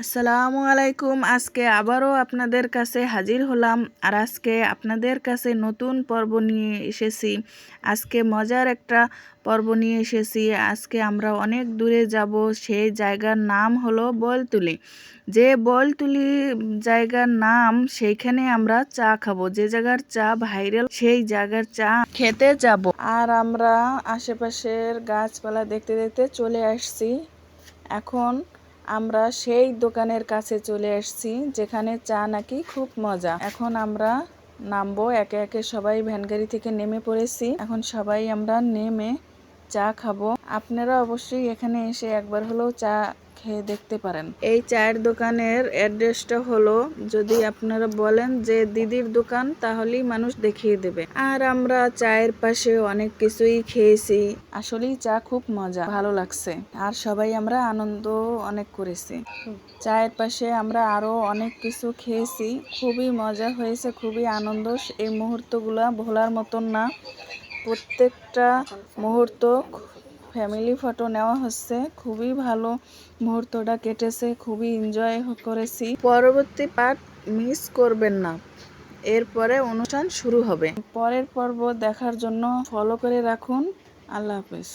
আসসালামু আলাইকুম। আজকে আবারও আপনাদের কাছে হাজির হলাম। আর আজকে আপনাদের কাছে নতুন পর্ব নিয়ে এসেছি। আজকে মজার একটা পর্ব নিয়ে এসেছি। আজকে আমরা অনেক দূরে যাব। সেই জায়গার নাম হলো বলতুলি। যে বলতুলি জায়গার নাম, সেইখানে আমরা চা খাবো। যে জায়গার চা ভাইরাল, সেই জায়গার চা খেতে যাব। আর আমরা আশেপাশের গাছপালা দেখতে দেখতে চলে আসছি। এখন আমরা সেই দোকানের কাছে চলে আসছি যেখানে চা নাকি খুব মজা। এখন আমরা নামবো, একে একে সবাই ভ্যান গাড়ি থেকে নেমে পড়েছি। এখন সবাই আমরা নেমে চা খাবো। আপনারা অবশ্যই এখানে এসে একবার হলেও চা খেয়ে দেখতে পারেন। এই চায়ের দোকানের অ্যাড্রেসটা হলো, যদি আপনারা বলেন যে দিদির দোকান, তাহলেই মানুষ দেখিয়ে দেবে। আর আমরা চায়ের পাশে অনেক কিছুই খেয়েছি। আসলেই চা খুব মজা, ভালো লাগছে। আর সবাই আমরা আনন্দ অনেক করেছি। চায়ের পাশে আমরা আরো অনেক কিছু খেয়েছি। খুবই মজা হয়েছে, খুবই আনন্দ। এই মুহূর্তগুলো ভোলার মতন না। প্রত্যেকটা মুহূর্ত ফ্যামিলি ফটো নেওয়া হচ্ছে। খুবই ভালো মুহূর্তটা কেটেছে, খুবই এনজয় করেছি। পরবর্তী পার্ট মিস করবেন না। এরপরে অনুষ্ঠান শুরু হবে। পরের পর্ব দেখার জন্য ফলো করে রাখুন। আল্লাহ হাফেজ।